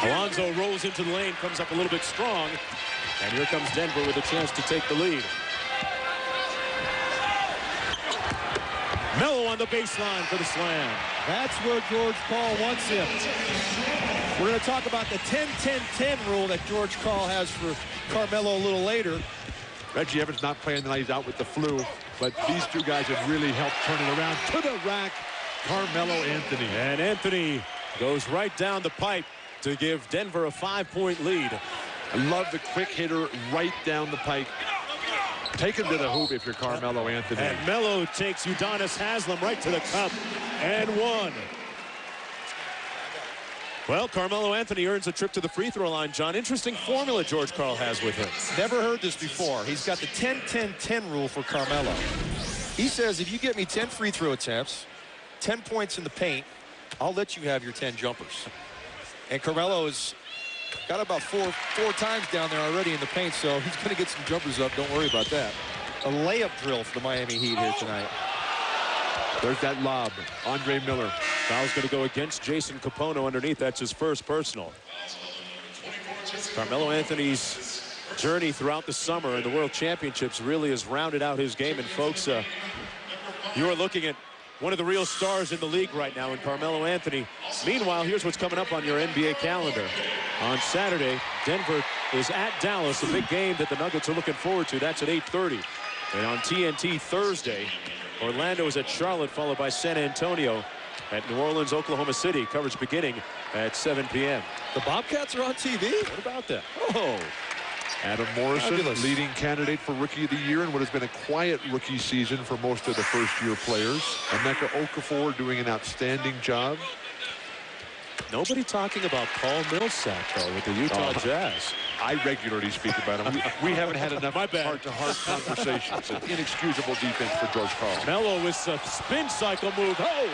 Alonzo rolls into the lane, comes up a little bit strong, and here comes Denver with a chance to take the lead. Melo on the baseline for the slam. That's where George Karl wants him. We're going to talk about the 10-10-10 rule that George Karl has for Carmelo a little later. Reggie Evans not playing tonight. He's out with the flu. But these two guys have really helped turn it around. To the rack, Carmelo Anthony. And Anthony goes right down the pipe to give Denver a 5-point lead. I love the quick hitter right down the pipe. Take him to the hoop if you're Carmelo Anthony. And Melo takes Udonis Haslem right to the cup and one. Well, Carmelo Anthony earns a trip to the free throw line, John. Interesting formula George Karl has with him. Never heard this before. He's got the 10-10-10 rule for Carmelo. He says, if you get me 10 free throw attempts, 10 points in the paint, I'll let you have your 10 jumpers. And Carmelo has got about four times down there already in the paint, so he's going to get some jumpers up. Don't worry about that. A layup drill for the Miami Heat here tonight. There's that lob. Andre Miller. Foul's going to go against Jason Capono underneath. That's his first personal. Carmelo Anthony's journey throughout the summer and the World Championships really has rounded out his game. And folks, you are looking at one of the real stars in the league right now in Carmelo Anthony. Meanwhile, here's what's coming up on your NBA calendar. On Saturday, Denver is at Dallas, a big game that the Nuggets are looking forward to. That's at 8:30. And on TNT Thursday, Orlando is at Charlotte, followed by San Antonio at New Orleans, Oklahoma City. Coverage beginning at 7 p.m. The Bobcats are on TV? What about that? Oh. Adam Morrison, Fabulous. leading candidate for Rookie of the Year in what has been a quiet rookie season for most of the first-year players. Emeka Okafor doing an outstanding job. Nobody talking about Paul Millsap, though, with the Utah Jazz. I regularly speak about him. We haven't had enough heart-to-heart conversations. An inexcusable defense for George Karl. Melo with a spin cycle move. Oh,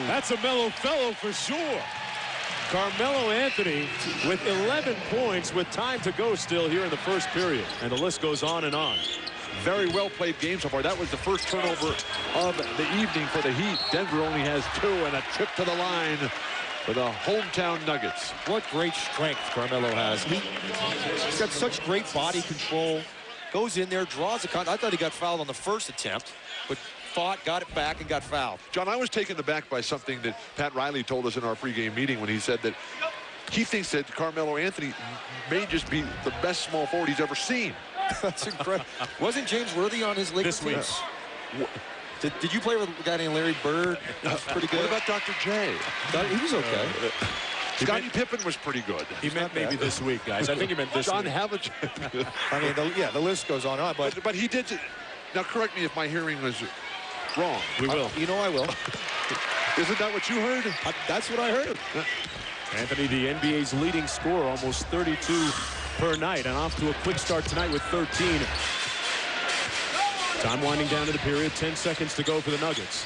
that's a Melo fellow for sure. Carmelo Anthony with 11 points with time to go still here in the first period. And the list goes on and on. Very well-played game so far. That was the first turnover of the evening for the Heat. Denver only has 2 and a trip to the line for the hometown Nuggets. What great strength Carmelo has. He's got such great body control. Goes in there, draws a I thought he got fouled on the first attempt, but fought, got it back, and got fouled. John, I was taken aback by something that Pat Riley told us in our pregame meeting when he said that he thinks that Carmelo Anthony may just be the best small forward he's ever seen. That's incredible. Wasn't James Worthy on his Lakers team? Did you play with a guy named Larry Bird? That's pretty good. What about Dr. J? He was okay. Scottie Pippen was pretty good. He meant maybe this week, guys. I think he meant this John week. Havlicek. I mean, the list goes on and on. But he did. Now, correct me if my hearing was wrong. We will. You know I will. Isn't that what you heard? That's what I heard. Anthony, the NBA's leading scorer, almost 32 per night, and off to a quick start tonight with 13. Time winding down to the period. 10 seconds to go for the Nuggets.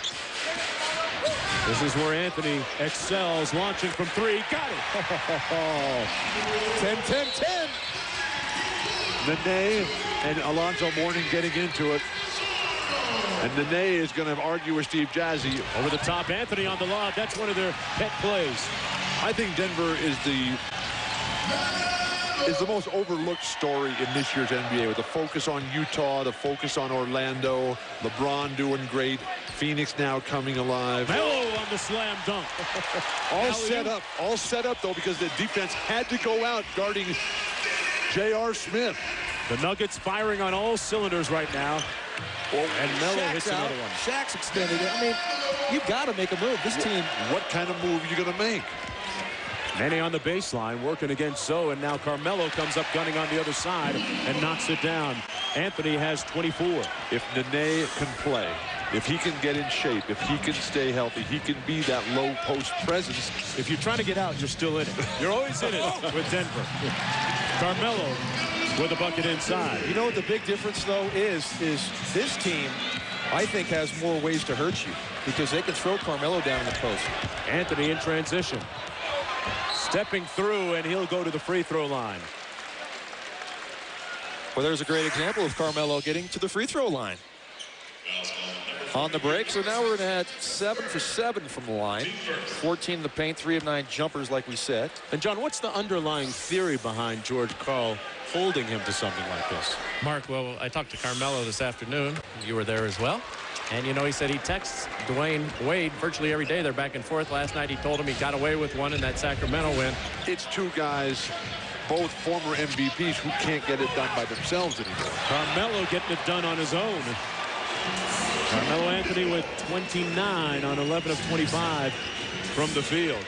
This is where Anthony excels, launching from 3. Got it. 10-10-10. Nene and Alonzo Mourning getting into it. And Nene is going to argue with Steve Jazzy. Over the top, Anthony on the lob. That's one of their pet plays. I think Denver is the most overlooked story in this year's NBA, with the focus on Utah, the focus on Orlando, LeBron doing great, Phoenix now coming alive. Melo on the slam dunk. All set up though, because the defense had to go out guarding J.R. Smith. The Nuggets firing on all cylinders right now. And Melo hits another one. Shaq's extended it. I mean, you've got to make a move. This team. What kind of move are you going to make? Nene on the baseline, working against Zoe, and now Carmelo comes up gunning on the other side and knocks it down. Anthony has 24. If Nene can play, if he can get in shape, if he can stay healthy, he can be that low post presence. If you're trying to get out, you're still in it. You're always in it with Denver. Carmelo with a bucket inside. You know what the big difference, though, is this team, I think, has more ways to hurt you because they can throw Carmelo down in the post. Anthony in transition. Stepping through, and he'll go to the free throw line. Well, there's a great example of Carmelo getting to the free throw line. on the break. So now we're at 7 for 7 from the line. 14 in the paint, 3 of 9 jumpers, like we said. And John, what's the underlying theory behind George Karl holding him to something like this? Mark, well, I talked to Carmelo this afternoon. You were there as well. And, you know, he said he texts Dwayne Wade virtually every day. They're back and forth. Last night he told him he got away with one in that Sacramento win. It's two guys, both former MVPs, who can't get it done by themselves anymore. Carmelo getting it done on his own. Carmelo Anthony with 29 on 11 of 25 from the field.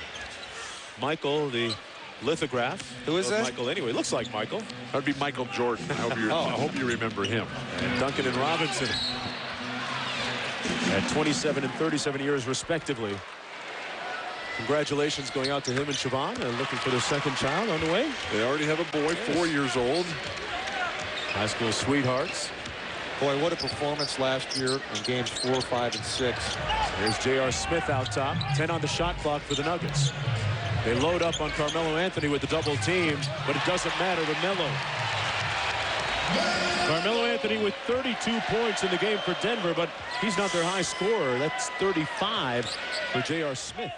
Michael, the lithograph. Who is that? Michael anyway. Looks like Michael. That would be Michael Jordan. I hope you remember him. And Duncan and Robinson at 27 and 37 years respectively. Congratulations going out to him and Siobhan, looking for their second child on the way. They already have a boy, 4 years old. High school sweethearts. Boy, what a performance last year in games 4, 5, and 6. There's J.R. Smith out top. 10 on the shot clock for the Nuggets. They load up on Carmelo Anthony with the double team, but it doesn't matter to Melo. Carmelo Anthony with 32 points in the game for Denver, but he's not their high scorer. That's 35 for J.R. Smith.